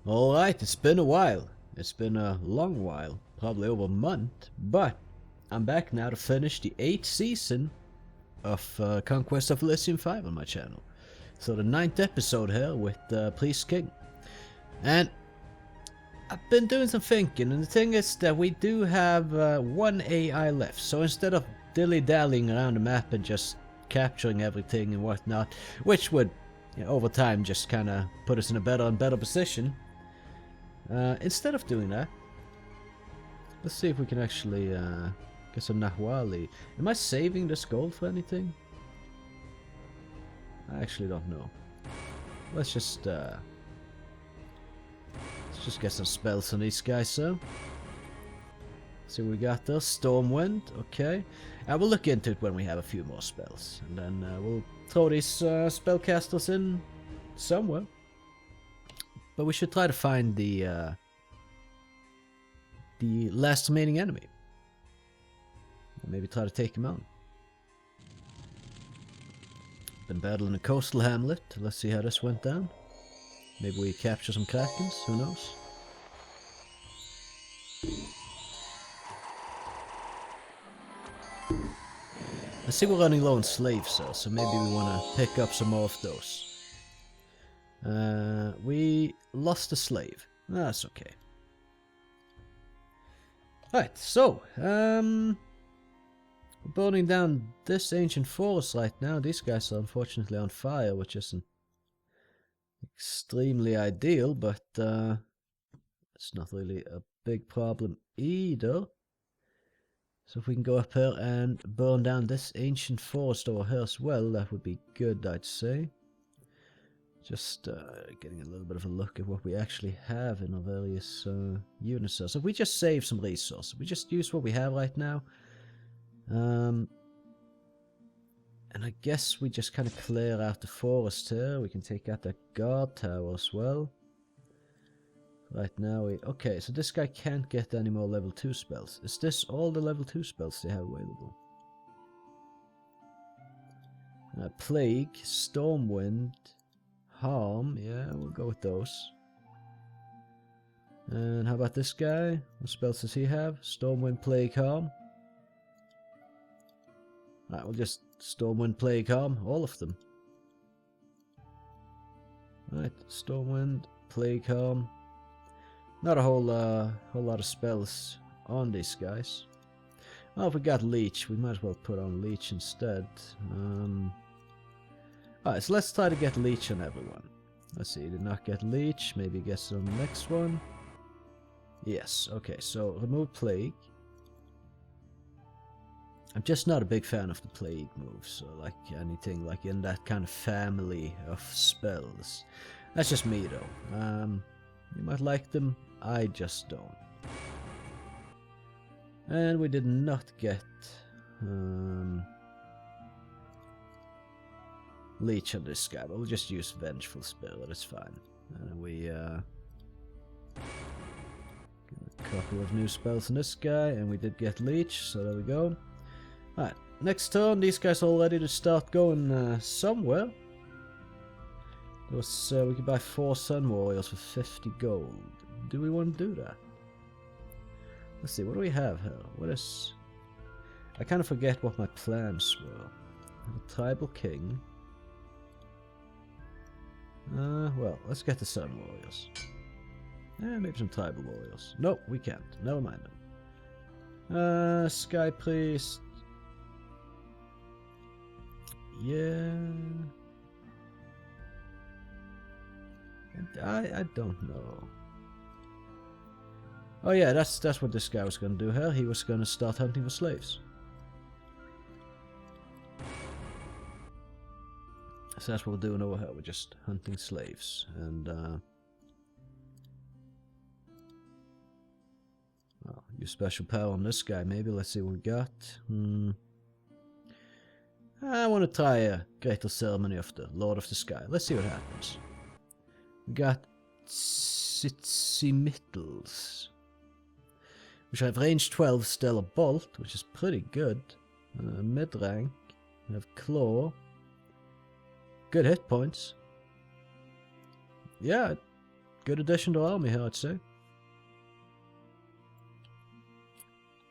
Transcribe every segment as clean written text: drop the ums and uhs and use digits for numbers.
Alright, it's been a while. It's been a long while, probably over a month, but I'm back now to finish the 8th season of Conquest of Elysium 5 on my channel. So the 9th episode here with Priest King. And I've been doing some thinking, and the thing is that we do have one AI left. So instead of dilly-dallying around the map and just capturing everything and whatnot, which would, over time, just kind of put us in a better and better position, instead of doing that, let's see if we can actually get some Nahwali. Am I saving this gold for anything? I actually don't know. Let's just get some spells on these guys, so. See what we got there. Stormwind, okay. We'll look into it when we have a few more spells. And then we'll throw these spellcasters in somewhere. But we should try to find the last remaining enemy. And maybe try to take him on. Been battling a coastal hamlet. Let's see how this went down. Maybe we capture some krakens, who knows? I see we're running low on slave cells, so maybe we want to pick up some more of those. We lost a slave. That's okay. Alright, so, we're burning down this ancient forest right now. These guys are unfortunately on fire, which isn't extremely ideal, but it's not really a big problem either. So if we can go up here and burn down this ancient forest over here as well, that would be good, I'd say. Just getting a little bit of a look at what we actually have in our various units. So if we just save some resources, we just use what we have right now. And I guess we just kind of clear out the forest here. We can take out that guard tower as well. Right now we... Okay, so this guy can't get any more level 2 spells. Is this all the level 2 spells they have available? Plague, Stormwind, Harm. Yeah, we'll go with those. And how about this guy? What spells does he have? Stormwind, Plague, Harm. Alright, we'll just Stormwind, Plague, Harm. All of them. Alright, Stormwind, Plague, Harm. Not a whole lot of spells on these guys. Well, if we got Leech, we might as well put on Leech instead. Alright, so let's try to get Leech on everyone. Let's see, did not get Leech. Maybe get some next one. Yes, okay, so remove Plague. I'm just not a big fan of the Plague moves, or like anything like in that kind of family of spells. That's just me though. You might like them, I just don't. And we did not get Leech on this guy, but we'll just use Vengeful Spirit, it's fine. And we get a couple of new spells on this guy, and we did get Leech, so there we go. Alright, next turn, these guys are all ready to start going somewhere. We could buy 4 Sun Warriors for 50 gold. Do we want to do that? Let's see, what do we have here? What is... I kind of forget what my plans were. A Tribal King. Well, let's get the Sun Warriors. Maybe some Tribal Warriors. No, we can't. Never mind them. Sky Priest. Yeah... I don't know. Oh yeah, that's what this guy was going to do here. He was going to start hunting for slaves. So that's what we're doing over here. We're just hunting slaves. And well, use special power on this guy. Maybe let's see what we got. I want to try a greater ceremony of the Lord of the Sky. Let's see what happens. We got Tsitsimitls, which have range 12 Stellar Bolt, which is pretty good. Mid rank. We have Claw. Good hit points. Yeah, good addition to our army here, I'd say.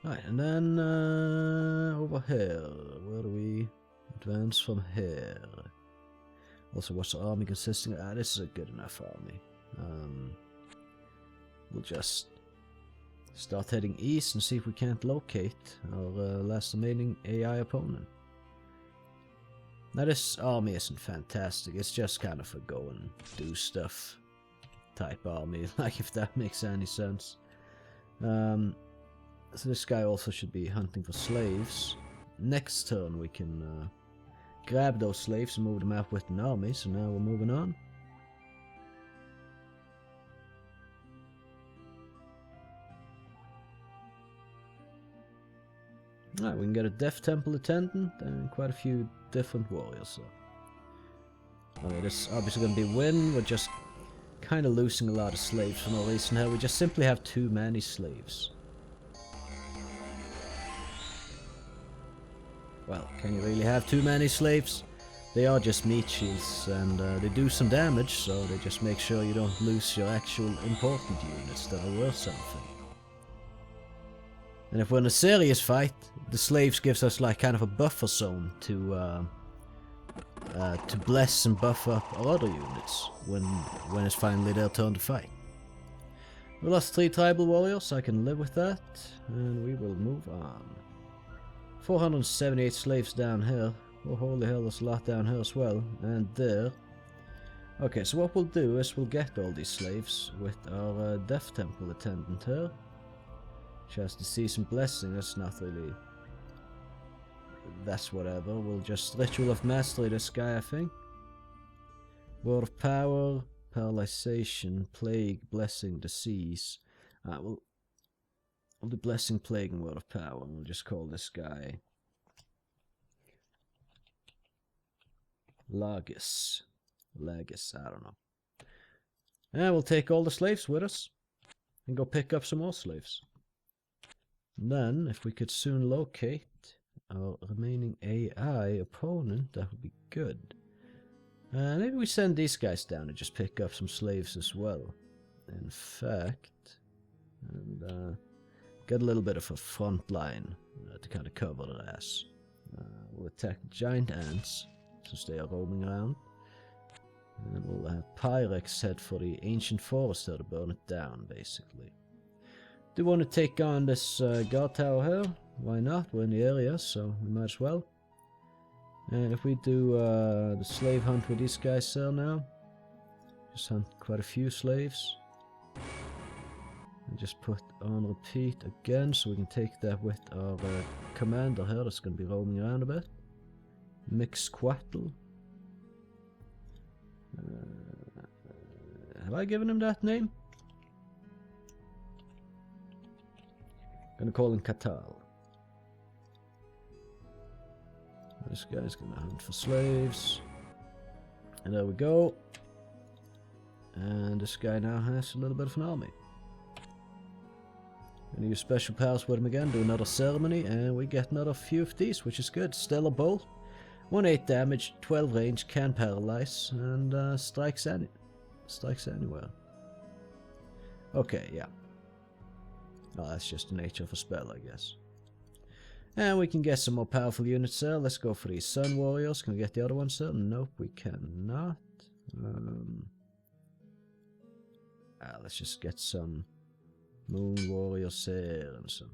Right, and then over here, where do we advance from here? Also, what's the army consisting of? This is a good enough army. We'll just start heading east and see if we can't locate our last remaining AI opponent. Now this army isn't fantastic, it's just kind of a go and do stuff type army, like if that makes any sense. So this guy also should be hunting for slaves. Next turn we can grab those slaves and move them out with an army, so now we're moving on. Alright, we can get a Death Temple Attendant and quite a few different warriors. So. Okay, this is obviously going to be a win. We're just kind of losing a lot of slaves for no reason here. We just simply have too many slaves. Well, can you really have too many slaves? They are just meat shields and they do some damage, so they just make sure you don't lose your actual important units that are worth something. And if we're in a serious fight, the slaves gives us like kind of a buffer zone to bless and buff up our other units when it's finally their turn to fight. We lost 3 tribal warriors, I can live with that, and we will move on. 478 slaves down here. Oh holy hell, there's a lot down here as well, and there. Okay, so what we'll do is we'll get all these slaves with our Death Temple Attendant here. Just to see some blessing, that's not really... That's whatever, we'll just Ritual of Mastery this guy, I think. Word of Power, Paralyzation, Plague, Blessing, Disease. We'll do Blessing, Plague, and Word of Power, and we'll just call this guy... Lagus, I don't know. And we'll take all the slaves with us, and go pick up some more slaves. And then, if we could soon locate our remaining AI opponent, that would be good. Maybe we send these guys down to just pick up some slaves as well. In fact, and get a little bit of a front line to kind of cover their ass. We'll attack giant ants, since they are roaming around. And we'll have Pyrex head for the ancient forest there to burn it down, basically. Do want to take on this guard tower here. Why not? We're in the area, so we might as well. And if we do the slave hunt with these guys here now, just hunt quite a few slaves. And just put on repeat again, so we can take that with our commander here that's going to be roaming around a bit. Mixquattle. Have I given him that name? Gonna call him Katal. This guy's gonna hunt for slaves. And there we go. And this guy now has a little bit of an army. Gonna use special powers with him again, do another ceremony, and we get another few of these, which is good. Stellar Bolt. 1-8 damage, 12 range, can paralyze, and strikes anywhere. Okay, yeah. Oh, that's just the nature of a spell, I guess. And we can get some more powerful units there. Let's go for these Sun Warriors. Can we get the other ones there? Nope, we cannot. Let's just get some Moon Warriors here and some...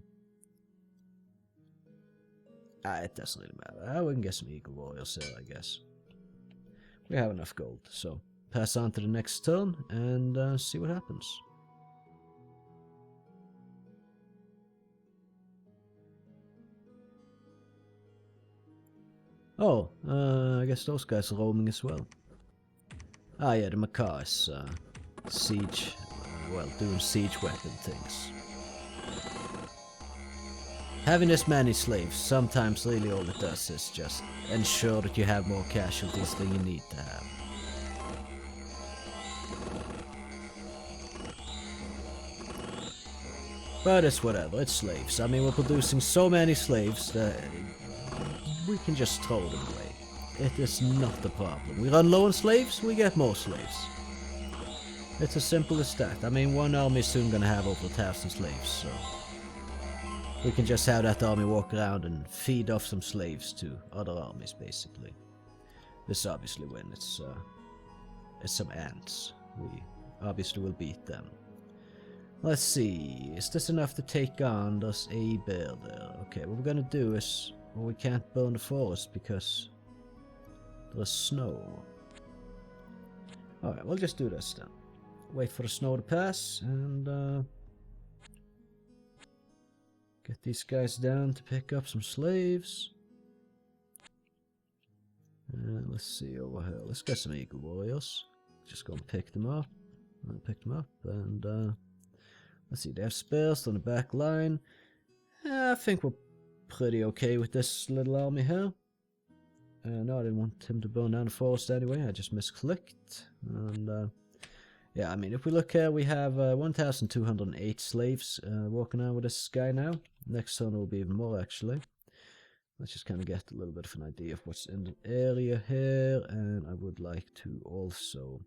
it doesn't really matter. We can get some Eagle Warriors here, I guess. We have enough gold, so pass on to the next turn and see what happens. Oh, I guess those guys are roaming as well. Yeah, the Macaw is siege, doing siege weapon things. Having this many slaves, sometimes really all it does is just ensure that you have more casualties than you need to have. But it's whatever, it's slaves. I mean, we're producing so many slaves that we can just throw them away. It is not a problem. We run low on slaves, we get more slaves. It's as simple as that. I mean, one army is soon gonna have over 1,000 slaves, so we can just have that army walk around and feed off some slaves to other armies, basically. This obviously when it's some ants. We obviously will beat them. Let's see, is this enough to take on? There's a bear there. Okay, what we're gonna do is, well, we can't burn the forest because there's snow. Alright, we'll just do this then. Wait for the snow to pass and get these guys down to pick up some slaves. Let's see over here. Let's get some eagle warriors. Just go and pick them up. And let's see, they have spears on the back line. I think we're pretty okay with this little army here. No, I didn't want him to burn down the forest anyway. I just misclicked. And yeah, I mean, if we look here, we have 1,208 slaves walking around with this guy now. Next turn will be even more, actually. Let's just kind of get a little bit of an idea of what's in the area here. And I would like to also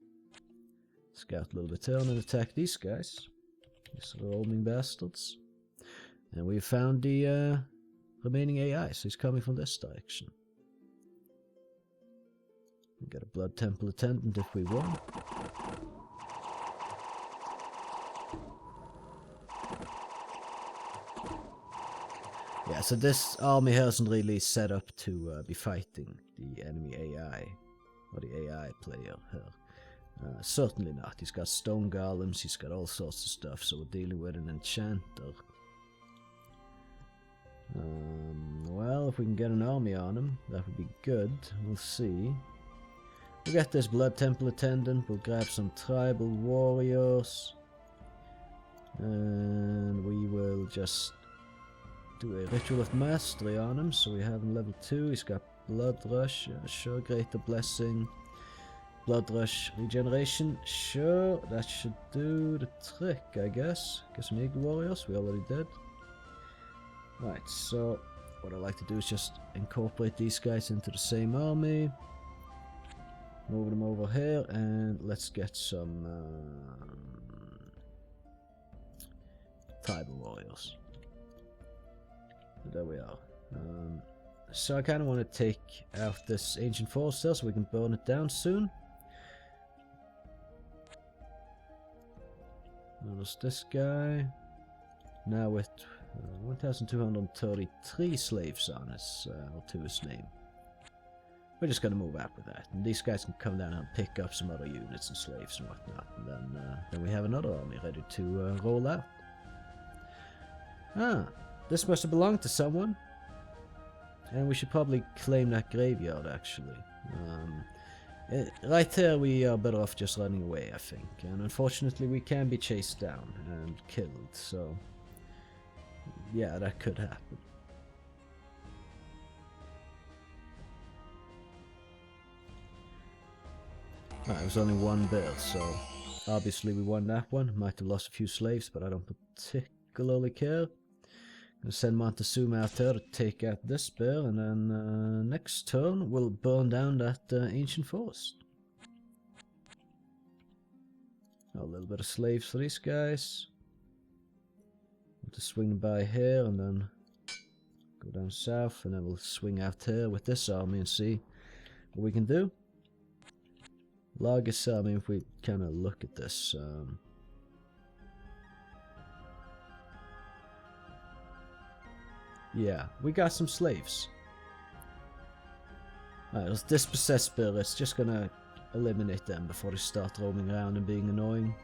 scout a little bit here and attack these guys. These roaming bastards. And we found the remaining AI, so he's coming from this direction. We got a Blood Temple Attendant if we want. Yeah, so this army here isn't really set up to be fighting the enemy AI, or the AI player here. Certainly not. He's got stone golems, he's got all sorts of stuff, so we're dealing with an enchanter. Well, if we can get an army on him, that would be good. We'll see. We'll get this Blood Temple Attendant, we'll grab some tribal warriors. And we will just do a Ritual of Mastery on him, so we have him level 2. He's got Blood Rush, yeah, sure, Greater Blessing. Blood Rush Regeneration, sure, that should do the trick, I guess. Get some Eagle Warriors, we already did. Right, so what I like to do is just incorporate these guys into the same army. Move them over here, and let's get some tribal warriors. There we are. So I kind of want to take out this ancient forest here so we can burn it down soon. There's this guy. Now with 1,233 slaves on his, or to his name. We're just going to move out with that. And these guys can come down and pick up some other units and slaves and whatnot. And then we have another army ready to roll out. Ah, this must have belonged to someone. And we should probably claim that graveyard, actually. Right here, we are better off just running away, I think. And unfortunately, we can be chased down and killed, so yeah, that could happen. It was only one bear, so obviously we won that one. Might have lost a few slaves, but I don't particularly care. Gonna send Montezuma out there to take out this bear, and then next turn we'll burn down that ancient forest. A little bit of slaves for these guys. To swing by here and then go down south, and then we'll swing out here with this army and see what we can do. Largest army, if we kind of look at this. Yeah, we got some slaves. Alright, those dispossessed spirits, just gonna eliminate them before they start roaming around and being annoying.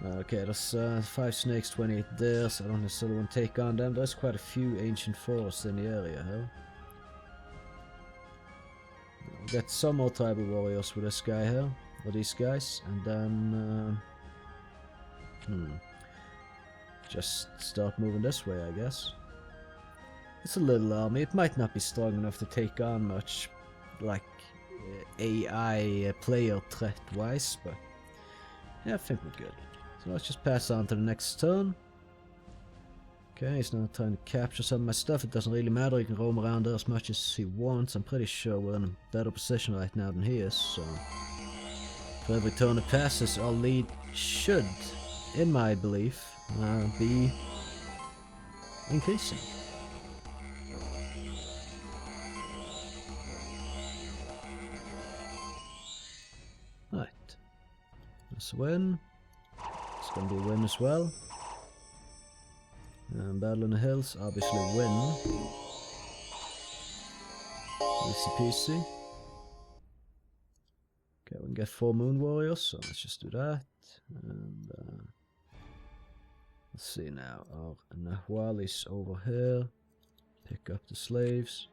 Okay, there's 5 snakes, 28 dares. I don't necessarily want to take on them. There's quite a few ancient forests in the area, huh? We got some more tribal warriors with this guy here, or these guys, and then just start moving this way, I guess. It's a little army. It might not be strong enough to take on much, like AI player threat-wise, but yeah, I think we're good. So let's just pass on to the next turn. Okay, he's now trying to capture some of my stuff. It doesn't really matter, he can roam around there as much as he wants. I'm pretty sure we're in a better position right now than he is, so For every turn that passes, our lead should, in my belief, be increasing. Right. That's a win. It's going to be a win as well. Battle in the Hills, obviously win. Easy peasy. Okay, we can get 4 Moon Warriors, so let's just do that. And let's see now. Our Nahuali's over here. Pick up the slaves.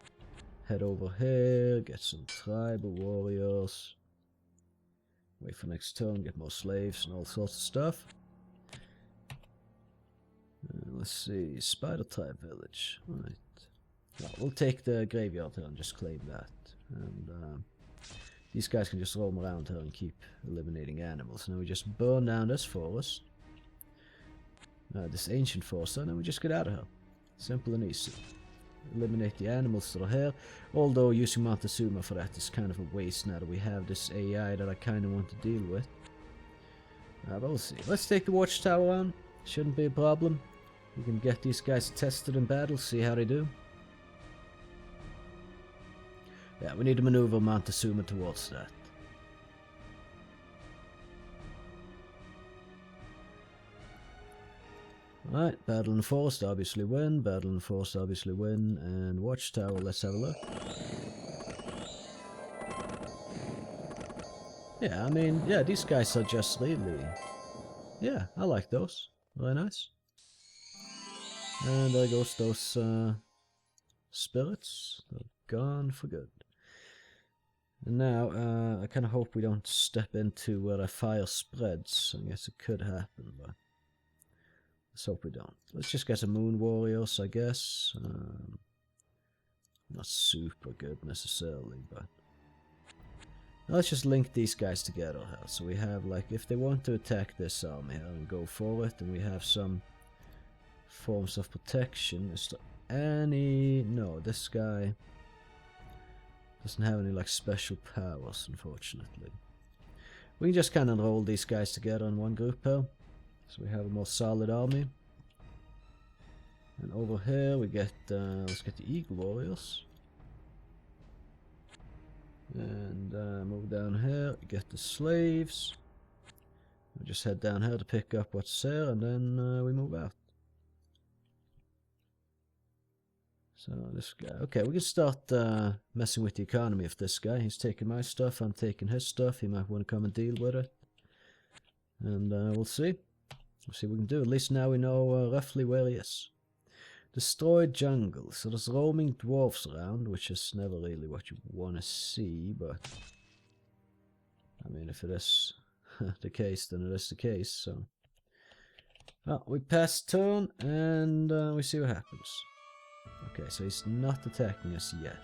Head over here, get some tribal warriors. Wait for next turn, get more slaves and all sorts of stuff. Let's see, Spider Tribe Village. Right. Well, we'll take the graveyard here and just claim that. And these guys can just roam around here and keep eliminating animals. Now we just burn down this forest. This ancient forest, and then we just get out of here. Simple and easy. Eliminate the animals that are here. Although using Montezuma for that is kind of a waste now that we have this AI that I kind of want to deal with. But we'll see. Let's take the watchtower on. Shouldn't be a problem. We can get these guys tested in battle, see how they do. Yeah, we need to maneuver Montezuma towards that. Alright, battle in the forest, obviously win. Battle in the forest, obviously win. And watchtower, let's have a look. Yeah, I mean, yeah, these guys are just really... Yeah, I like those. Very nice. And there goes those spirits. They're gone for good. And now, I kind of hope we don't step into where the fire spreads. I guess it could happen, but let's hope we don't. Let's just get some Moon Warriors, I guess. Not super good necessarily, but let's just link these guys together here. So we have, like, if they want to attack this army here and go for it, and we have some forms of protection. Is there any... No, this guy doesn't have any, like, special powers, unfortunately. We can just kind of roll these guys together in one group here. So we have a more solid army. And over here we get, let's get the Eagle Warriors. And move down here, get the slaves. We just head down here to pick up what's there, and then we move out. So this guy, okay, we can start messing with the economy of this guy. He's taking my stuff, I'm taking his stuff. He might want to come and deal with it. And we'll see. We'll see what we can do. At least now we know roughly where he is. Destroyed jungle. So there's roaming dwarfs around, which is never really what you want to see, but I mean, if it is the case, then it is the case, so. Well, we pass turn, and we see what happens. Okay, so he's not attacking us yet.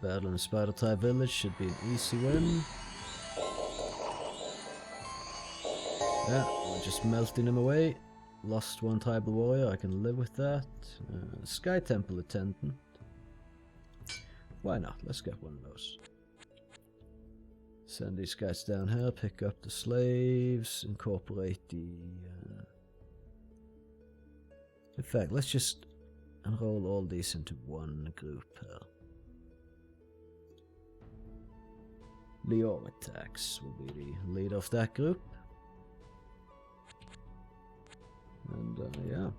Battle in the Spider Tribe Village should be an easy win. Yeah, we're just melting him away. Lost one tribal warrior, I can live with that. Sky Temple Attendant. Why not? Let's get one of those. Send these guys down here, pick up the slaves, incorporate the... In fact, let's just enroll all these into one group here. Leoritax will be the leader of that group. And yeah.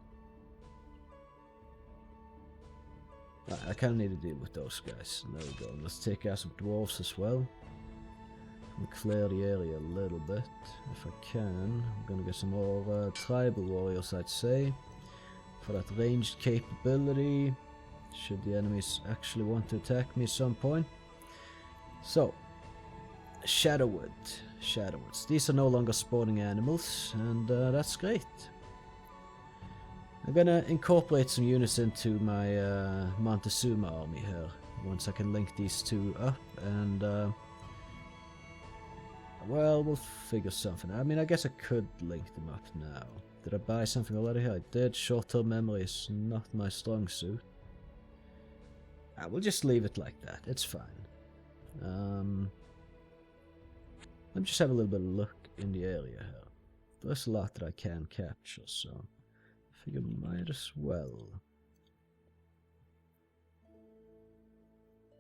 I kind of need to deal with those guys. There we go. Let's take out some dwarves as well. And clear the area a little bit, if I can. I'm gonna get some more tribal warriors, I'd say, for that ranged capability, should the enemies actually want to attack me at some point. So, Shadowwood. Shadowwoods. These are no longer spawning animals, and that's great. I'm gonna incorporate some units into my Montezuma army here, once I can link these two up, and well, we'll figure something out. I mean, I guess I could link them up now. Did I buy something already? I did. Short-term memory is not my strong suit. We'll just leave it like that. It's fine. Let me just have a little bit of look in the area here. There's a lot that I can capture, so I figure might as well.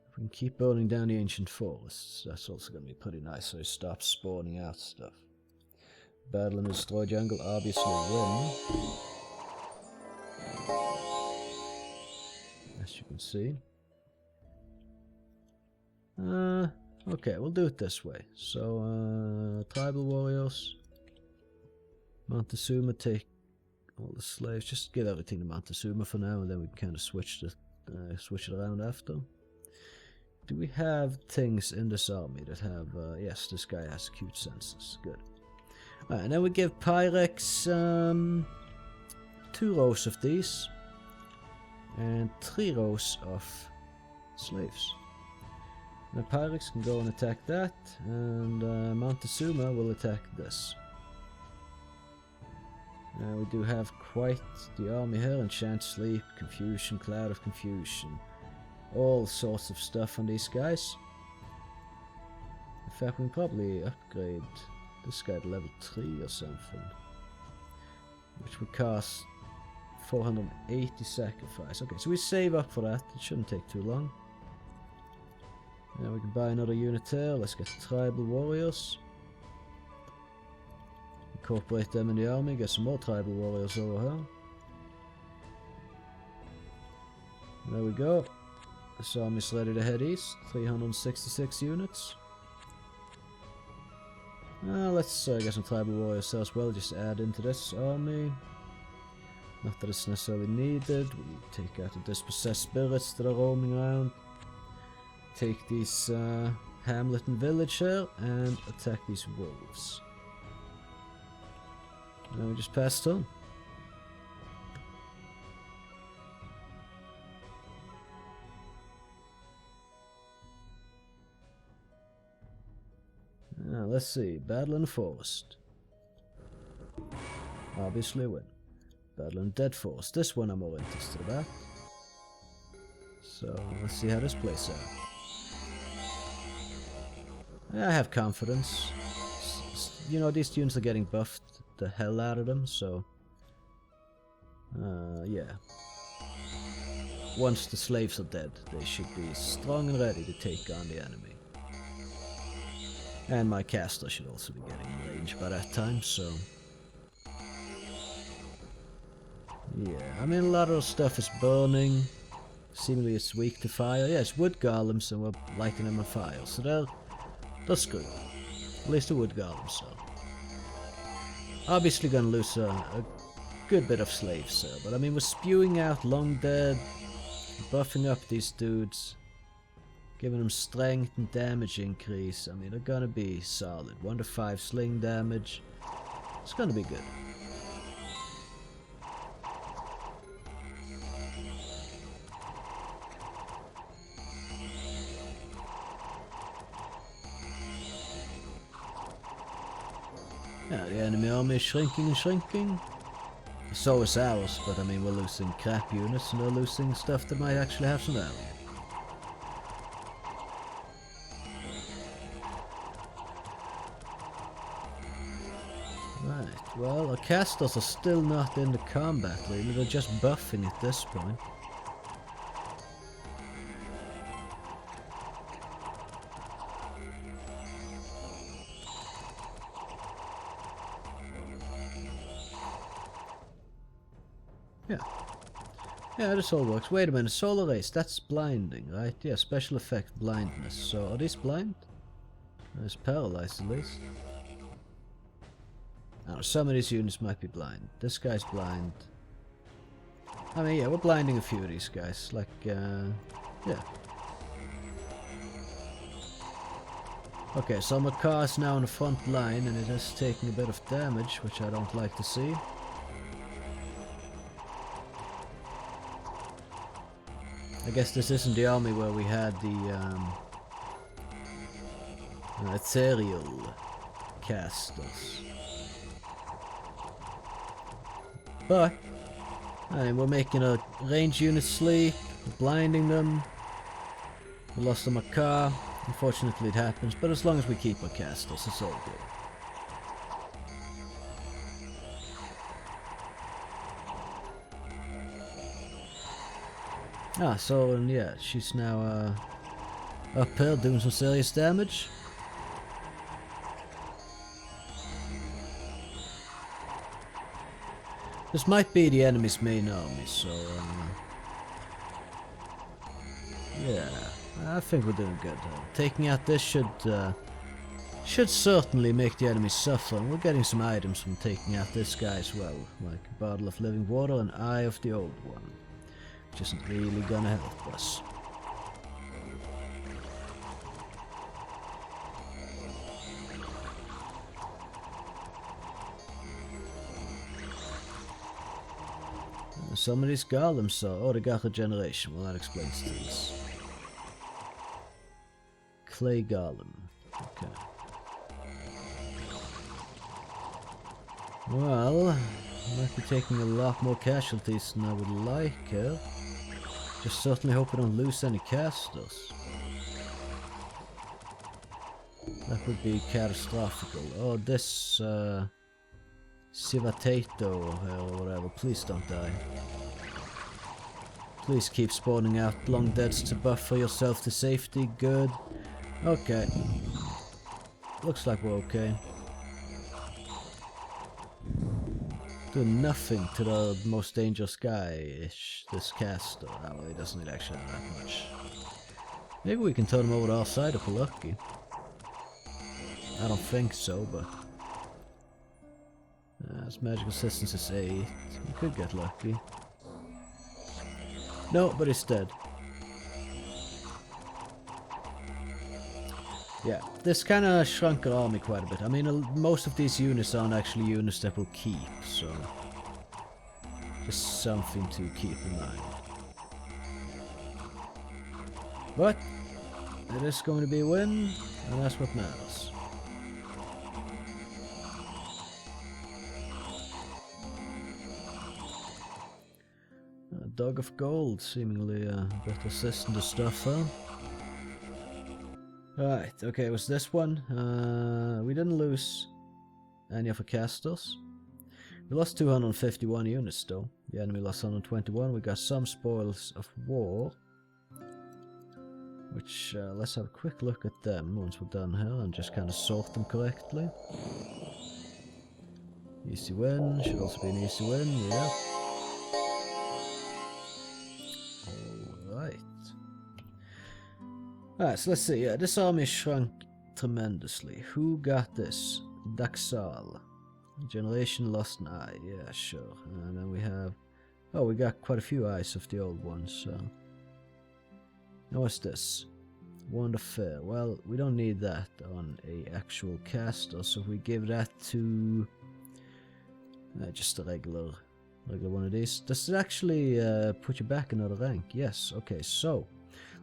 If we can keep burning down the ancient forests, that's also going to be pretty nice, so it stops spawning out stuff. Battle and destroy jungle, obviously win. As you can see. Okay, we'll do it this way. So, tribal warriors. Montezuma, take all the slaves. Just give everything to Montezuma for now, and then we can kind of switch it around after. Do we have things in this army that have... yes, this guy has acute senses. Good. Alright, and then we give Pyrex 2 rows of these. And 3 rows of slaves. Now Pyrex can go and attack that, and Montezuma will attack this. Now we do have quite the army here: Enchant Sleep, Confusion, Cloud of Confusion. All sorts of stuff on these guys. In fact, we can probably upgrade this guy to level 3 or something. Which would cost 480 sacrifice. Okay, so we save up for that. It shouldn't take too long. Now we can buy another unit here. Let's get tribal warriors. Incorporate them in the army. Get some more tribal warriors over here. There we go. This army's ready to head east. 366 units. Let's get some tribal warriors as well. Just add into this army. Not that it's necessarily needed. We take out the dispossessed spirits that are roaming around. Take these hamlet and village here and attack these wolves. Now we just passed on. Now let's see. Battle in the forest. Obviously win. Battle in Dead Forest. This one I'm more interested about. So let's see how this plays out. I have confidence. You know, these tunes are getting buffed the hell out of them, so... yeah. Once the slaves are dead, they should be strong and ready to take on the enemy. And my caster should also be getting in range by that time, so... yeah, I mean, a lot of the stuff is burning. Seemingly it's weak to fire. Yeah, it's wood golems and we're lighting them on fire, so they're screwed. At least the wood golems are. Obviously gonna lose a good bit of slaves here, but I mean, we're spewing out long dead, buffing up these dudes, giving them strength and damage increase. I mean, they're gonna be solid. 1 to 5 sling damage. It's gonna be good. Yeah, the enemy army is shrinking and shrinking. So is ours, but I mean, we're losing crap units and they're losing stuff that might actually have some value. Right, well, our casters are still not in the combat really, they're just buffing at this point. Yeah, this all works. Wait a minute, solar rays, that's blinding, right? Yeah, special effect blindness. So, are these blind? It's paralyzed at least. I don't know, some of these units might be blind. This guy's blind. I mean, yeah, we're blinding a few of these guys. Like, yeah. Okay, so Makar is now on the front line and it is taking a bit of damage, which I don't like to see. I guess this isn't the army where we had the ethereal casters. But, I mean, we're making a range unit sleep, blinding them, We lost a Macaw. Unfortunately it happens, but as long as we keep our castles, it's all good. Ah, so, and yeah, she's now uphill doing some serious damage. This might be the enemy's main army, so yeah, I think we're doing good. Taking out this should certainly make the enemy suffer, and we're getting some items from taking out this guy as well, like a bottle of living water and Eye of the Old One, which isn't really gonna help us. Some of these golems are... Oh, they got regeneration. Well, that explains things. Clay golem. Okay. Well, I might be taking a lot more casualties than I would like here. Just certainly hope I don't lose any casters. That would be catastrophic. Oh, this... Sivatato or whatever, please don't die. Please keep spawning out long deads to buffer yourself to safety. Good. Okay. Looks like we're okay. Do nothing to the most dangerous guy-ish, this caster. Oh, well, he doesn't need actually that much. Maybe we can turn him over to our side if we're lucky. I don't think so, but... his magic resistance is 8. We could get lucky. No, but he's dead. Yeah, this kind of shrunk our army quite a bit. I mean, most of these units aren't actually units that will keep, so... just something to keep in mind. But, it is going to be a win, and that's what matters. Dog of Gold, seemingly a bit resistant to stuff, huh? Right, okay, it was this one. We didn't lose any of our casters. We lost 251 units though. The enemy lost 121. We got some spoils of war. Which, let's have a quick look at them once we're done here and just kind of sort them correctly. Easy win, should also be an easy win, yeah. Alright, so let's see, yeah, this army shrunk tremendously. Who got this? Daxal. Generation lost an eye, yeah, sure. And then we have... oh, we got quite a few eyes of the old ones, so... now what's this? Wand of Fair. Well, we don't need that on a actual caster, so if we give that to... just a regular one of these. Does it actually put you back another rank? Yes, okay, so...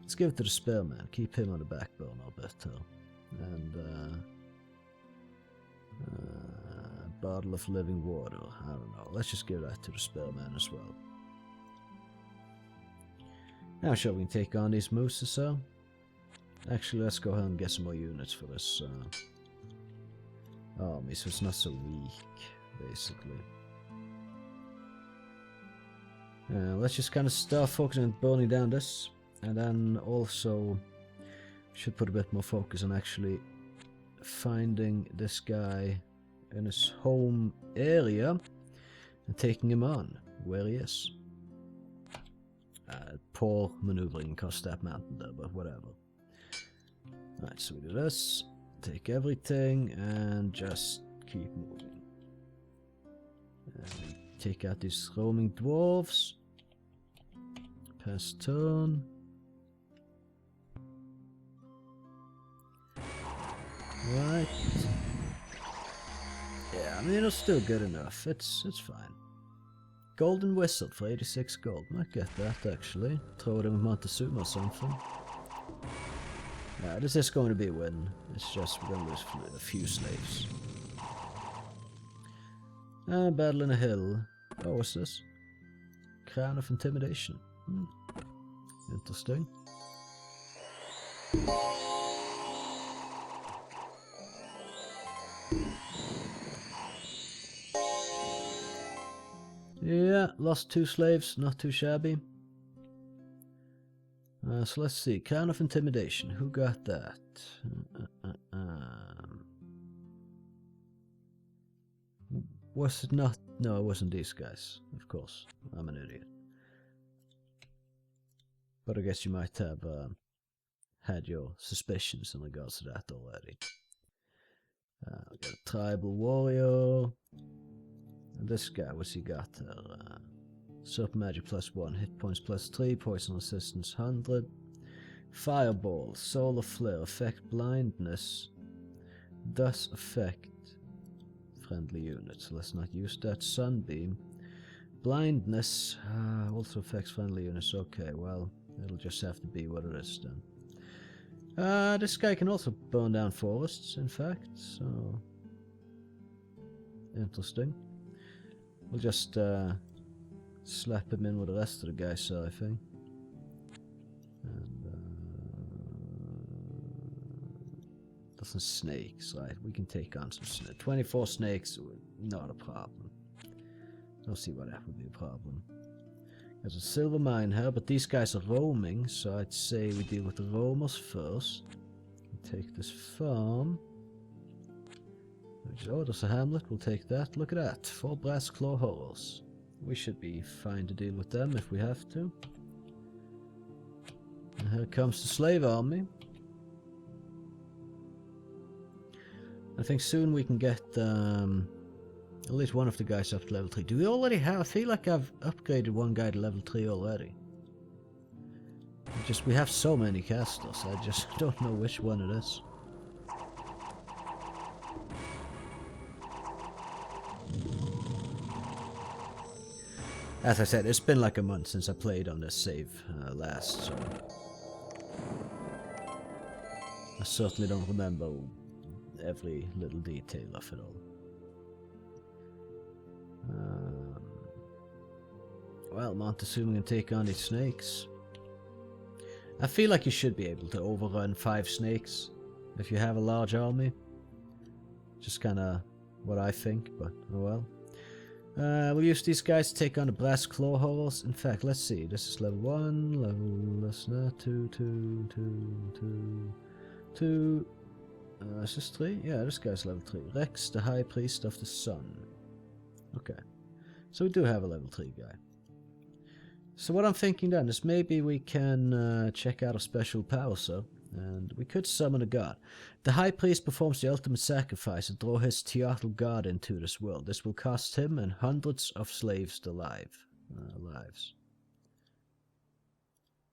let's give it to the Spearman. Keep him on the back burner a bit, and bottle of living water. I don't know. Let's just give that to the Spearman as well. Now, sure, we can take on these mooses, so. Actually, let's go ahead and get some more units for this army, so it's not so weak, basically. Let's just kind of start focusing on burning down this. And then also should put a bit more focus on actually finding this guy in his home area and taking him on where he is. Poor maneuvering across that mountain there, but whatever. Alright, so we do this, take everything and just keep moving. And take out these roaming dwarves. Pass turn. Right. Yeah, I mean, it's still good enough. It's fine. Golden Whistle for 86 gold. Might get that, actually. Throw it in with Montezuma or something. Yeah, this is going to be a win. It's just we're going to lose a few slaves. Battle in a hill. Oh, what's this? Crown of Intimidation. Interesting. Yeah, lost 2 slaves, not too shabby. So let's see, Crown of Intimidation, who got that? Was it not? No, it wasn't these guys, of course. I'm an idiot. But I guess you might have had your suspicions in regards to that already. We got a Tribal Warrior. And this guy, what's he got there? Serpent Magic +1, hit points +3, poison resistance 100. Fireball, Solar Flare, affect blindness. Does affect friendly units. Let's not use that. Sunbeam. Blindness also affects friendly units. Okay, well, it'll just have to be what it is then. This guy can also burn down forests, in fact, so... Interesting. We'll just slap him in with the rest of the guys, so I think. And doesn't snakes, right? We can take on some snakes. 24 snakes, not a problem. Don't see why that would be a problem. There's a silver mine here, but these guys are roaming, so I'd say we deal with the roamers first. Take this farm. Oh, there's a hamlet, we'll take that. Look at that, 4 brass claw horrors. We should be fine to deal with them if we have to. And here comes the slave army. I think soon we can get at least one of the guys up to level 3. Do we already have? I feel like I've upgraded one guy to level 3 already. We have so many casters, I just don't know which one it is. As I said, it's been like a month since I played on this save last, so... I certainly don't remember every little detail of it all. Well, Montezuma can take on these snakes. I feel like you should be able to overrun 5 snakes if you have a large army. Just kinda what I think, but oh well. We'll use these guys to take on the brass claw horrors. In fact, let's see. This is level 1, level... That's not 2. Is this 3? Yeah, this guy's level 3. Rex, the High Priest of the Sun. Okay. So we do have a level 3 guy. So what I'm thinking then is maybe we can check out a special power cell. And we could summon a god. The High Priest performs the ultimate sacrifice and draw his Teotl god into this world. This will cost him and hundreds of slaves their lives.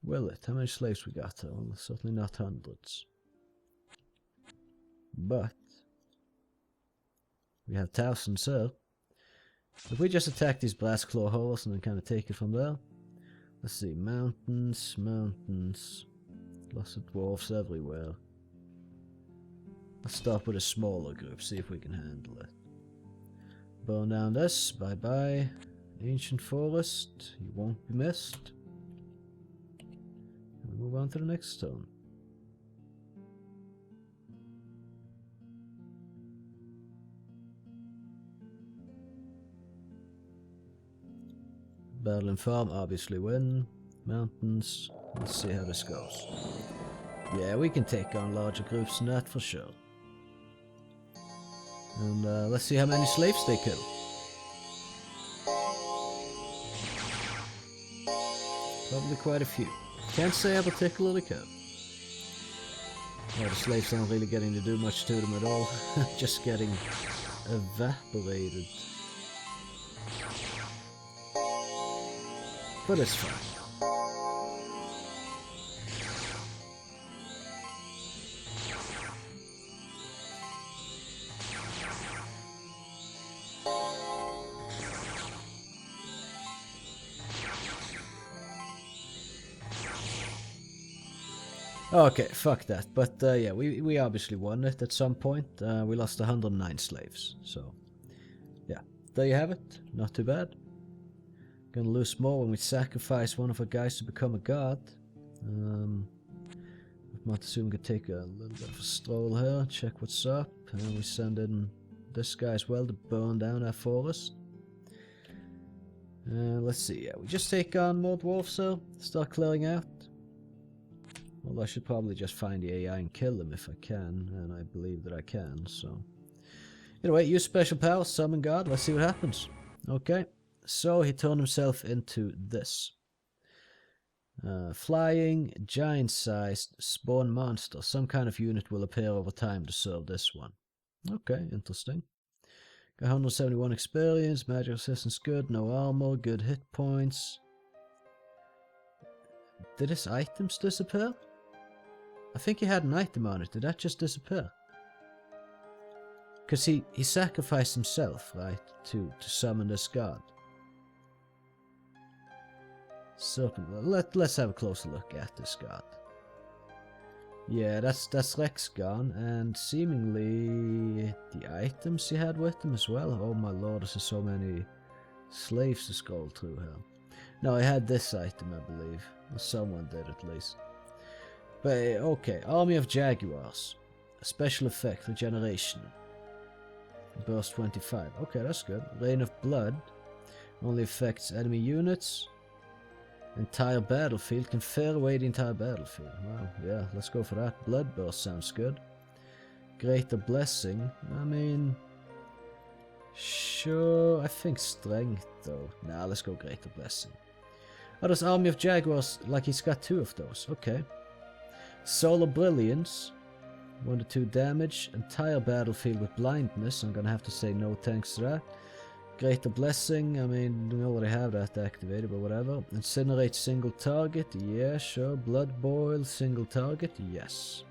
Will it? How many slaves we got? Well, certainly not hundreds. But we have thousands here. If we just attack these brass claw horrors and then kind of take it from there. Let's see, mountains. Lots of dwarfs everywhere. Let's start with a smaller group, see if we can handle it. Burn down this, bye bye. Ancient forest, you won't be missed. And move on to the next stone. Battle and farm obviously win. Mountains, let's see how this goes. Yeah, we can take on larger groups than that for sure. And let's see how many slaves they kill. Probably quite a few. Can't say I particularly care. Well, the slaves aren't really getting to do much to them at all. Just getting evaporated. But it's fine. Okay, fuck that. But yeah, we obviously won it at some point. We lost 109 slaves. So, yeah. There you have it. Not too bad. Gonna lose more when we sacrifice one of our guys to become a god. Montezuma could take a little bit of a stroll here, check what's up, and we send in this guy as well to burn down our forest. Let's see, yeah, we just take on more dwarfs here, start clearing out. Well, I should probably just find the AI and kill them if I can, and I believe that I can, so... Anyway, use special power, summon god, let's see what happens. Okay, so he turned himself into this. Flying, giant-sized, spawn monster. Some kind of unit will appear over time to serve this one. Okay, interesting. Got 171 experience, magic resistance good, no armor, good hit points. Did his items disappear? I think he had an item on it. Did that just disappear? Because he sacrificed himself, right, to summon this god. Serpent. Let's have a closer look at this god. Yeah, that's Rex gone, and seemingly the items he had with him as well. Oh my lord, there's so many slaves to scroll through here. No, I had this item, I believe. Or someone did at least. But okay, Army of Jaguars. A special effect, regeneration. Burst 25. Okay, that's good. Rain of Blood. Only affects enemy units. Entire battlefield. Can fair away the entire battlefield. Wow, yeah, let's go for that. Bloodburst sounds good. Greater Blessing. I mean... Sure, I think Strength though. Nah, let's go Greater Blessing. Oh, there's Army of Jaguars. Like he's got 2 of those. Okay. Solar Brilliance. 1 to 2 damage. Entire battlefield with blindness. I'm gonna have to say no thanks to that. Greater Blessing, I mean, we already have that activated, but whatever. Incinerate single target, yeah, sure. Blood Boil, single target, yes.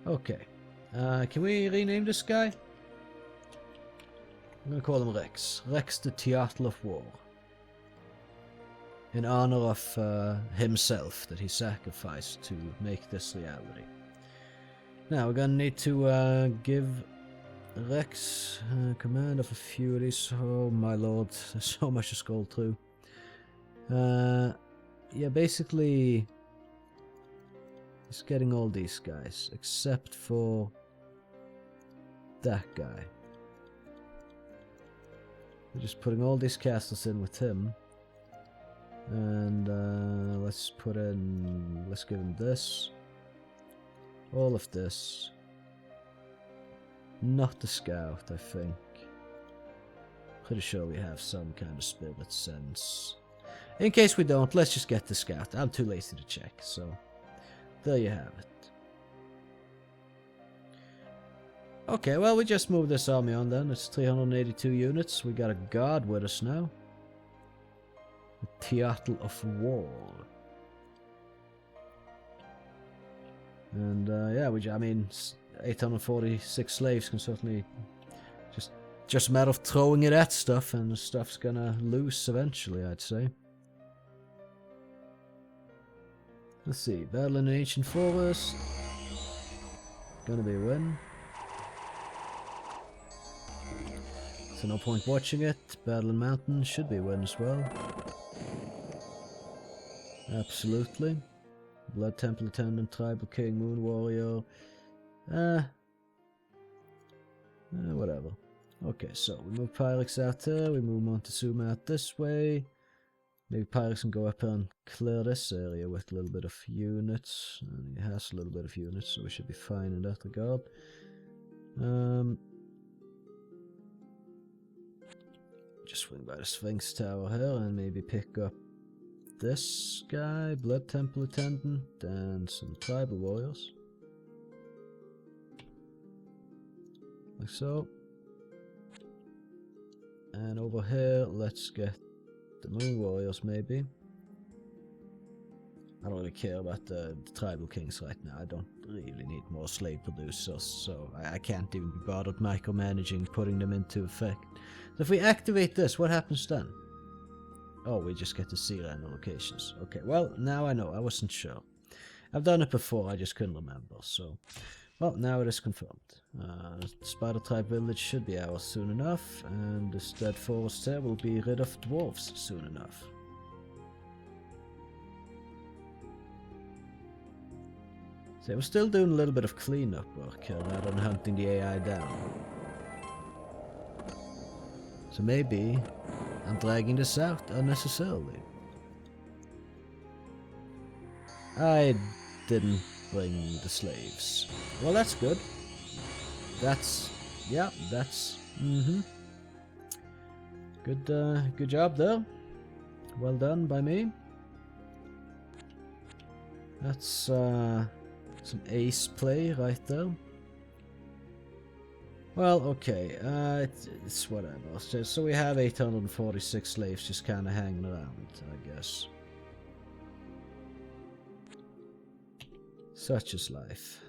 Okay. Can we rename this guy? I'm gonna call him Rex. Rex the Teatl of War. In honor of himself that he sacrificed to make this reality. Now we're gonna need to give Rex command of a few of these. Oh my lord, there's so much to scroll through. Yeah, basically he's getting all these guys except for that guy. We're just putting all these castles in with him. And let's give him this. All of this. Not the scout, I think. Pretty sure we have some kind of spirit sense. In case we don't, let's just get the scout. I'm too lazy to check, so there you have it. Okay, well, we just moved this army on then. It's 382 units. We got a guard with us now. The Teatl of War. And yeah, I mean, 846 slaves can certainly just a matter of throwing it at stuff, and the stuff's gonna loose eventually, I'd say. Let's see, battle in the ancient forest. Gonna be a win. So no point watching it. Battle in mountain should be a win as well. Absolutely. Blood Temple Attendant, Tribal King, Moon Warrior. Whatever. Okay, so we move Pyrex out there, we move Montezuma out this way. Maybe Pyrex can go up and clear this area with a little bit of units. And he has a little bit of units, so we should be fine in that regard. Just swing by the Sphinx Tower here and maybe pick up this guy, Blood Temple Attendant, and some Tribal Warriors. Like so. And over here, let's get the Moon Warriors maybe. I don't really care about the Tribal Kings right now. I don't really need more slave producers, so I can't even be bothered micromanaging putting them into effect. So if we activate this, what happens then? Oh, we just get to see random locations. Okay, well, now I know. I wasn't sure. I've done it before, I just couldn't remember, so... Well, now it is confirmed. Spider Tribe Village should be ours soon enough, and this dead forest there will be rid of dwarves soon enough. So we're still doing a little bit of cleanup work here rather than hunting the AI down. So maybe I'm dragging this out unnecessarily. I didn't bring the slaves. Well, that's good. That's... yeah, that's... Good job there. Well done by me. That's some ace play right there. Well, okay, it's whatever. So we have 846 slaves just kind of hanging around, I guess. Such is life.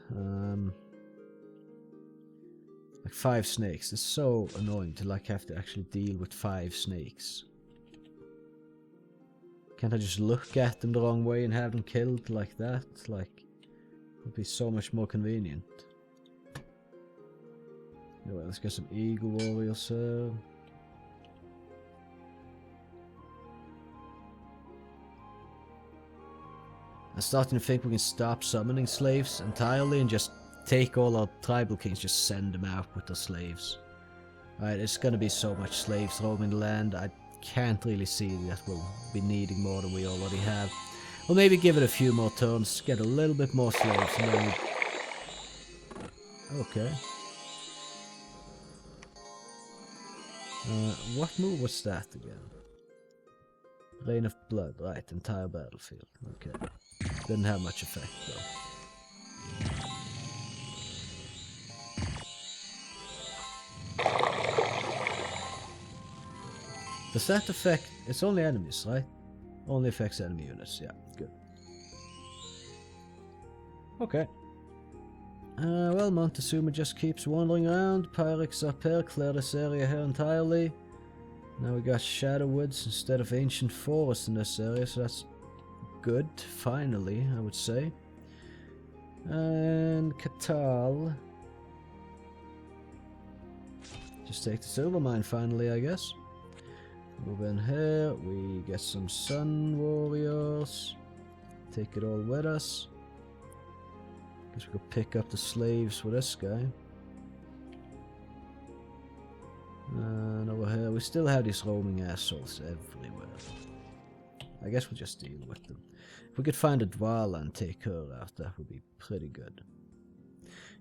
Like 5 snakes. It's so annoying to like have to actually deal with 5 snakes. Can't I just look at them the wrong way and have them killed like that? Like, it would be so much more convenient. Anyway, let's get some eagle warriors here. I'm starting to think we can stop summoning slaves entirely and just take all our tribal kings, just send them out with their slaves. Alright, it's gonna be so much slaves roaming the land, I can't really see that we'll be needing more than we already have. We'll maybe give it a few more turns, get a little bit more slaves, and then we... okay. What move was that again? Rain of Blood, right, entire battlefield, okay. Didn't have much effect though. Does that affect... it's only enemies, right? Only affects enemy units, yeah, good. Okay. Well, Montezuma just keeps wandering around. Pyrex up here, clear this area here entirely. Now we got Shadow Woods instead of Ancient Forest in this area, so that's good, finally, I would say. And Catal. Just take the silver mine finally, I guess. Move in here, we get some Sun Warriors. Take it all with us. Guess we could pick up the slaves with this guy. And over here, we still have these roaming assholes everywhere. I guess we'll just deal with them. If we could find a Dwala and take her out, that would be pretty good.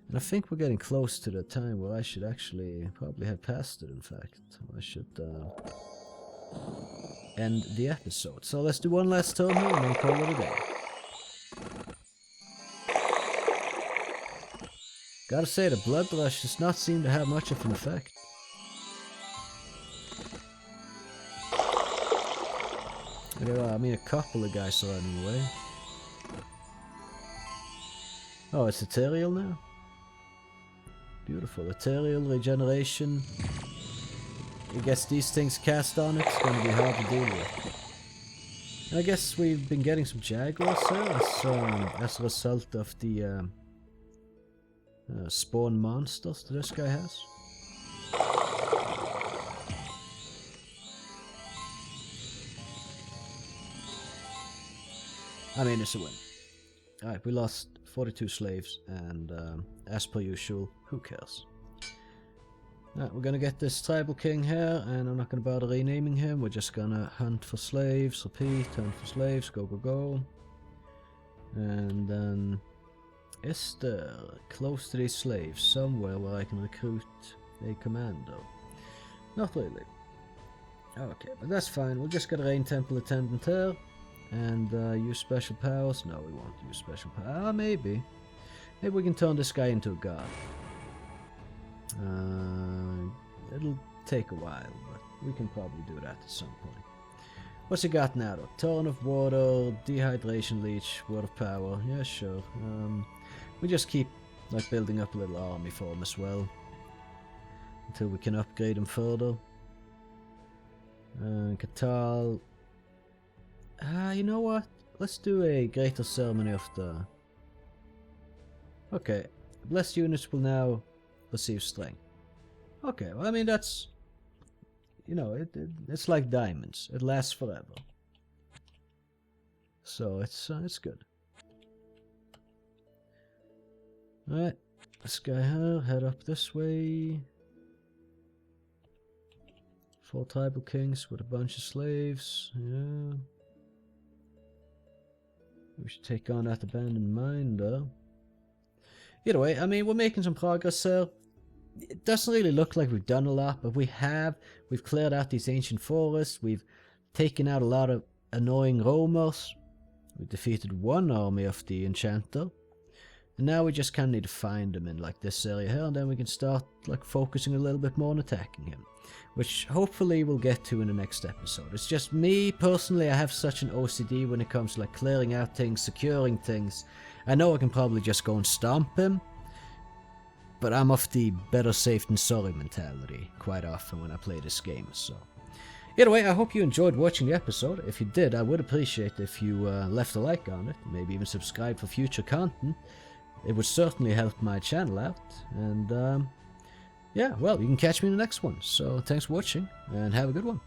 And I think we're getting close to the time where I should actually probably have passed it, in fact. I should end the episode. So let's do one last turn here and then call it a day. Gotta say, the Blood Rush does not seem to have much of an effect. I mean, a couple of guys are running away. Oh, it's Ethereal now? Beautiful. Ethereal regeneration. I guess these things cast on it, it's going to be hard to deal with. And I guess we've been getting some Jaguars here as a result of the spawn monsters that this guy has. I mean, it's a win. Alright, we lost 42 slaves, and as per usual, who cares? Right, we're gonna get this tribal king here, and I'm not gonna bother renaming him. We're just gonna hunt for slaves, repeat, hunt for slaves, go, go, go. And then, is there, close to these slaves, somewhere where I can recruit a commando? Not really. Okay, but that's fine. We'll just get a Rain Temple Attendant here. And use special powers? No, we won't use special powers. Ah, maybe. Maybe we can turn this guy into a god. It'll take a while, but we can probably do that at some point. What's he got now though? Turn of Water, Dehydration Leech, Word of Power. Yeah, sure. We just keep like building up a little army for him as well. Until we can upgrade him further. Catal. You know what? Let's do a greater ceremony of the... Okay, blessed units will now receive strength. Okay, well, I mean, that's... You know, it's like diamonds. It lasts forever. So it's good. Alright, this guy here, head up this way. 4 tribal kings with a bunch of slaves, yeah. We should take on that abandoned mine though. Either way, I mean, we're making some progress here. It doesn't really look like we've done a lot, but we have. We've cleared out these ancient forests, we've taken out a lot of annoying roamers. We defeated one army of the enchanter. And now we just kind of need to find them in like this area here, and then we can start like focusing a little bit more on attacking him. Which hopefully we'll get to in the next episode. It's just me, personally, I have such an OCD when it comes to like clearing out things, securing things. I know I can probably just go and stomp him, but I'm of the better safe than sorry mentality quite often when I play this game, so. Either way, I hope you enjoyed watching the episode. If you did, I would appreciate if you left a like on it, maybe even subscribe for future content. It would certainly help my channel out, and yeah, well, you can catch me in the next one. So thanks for watching, and have a good one.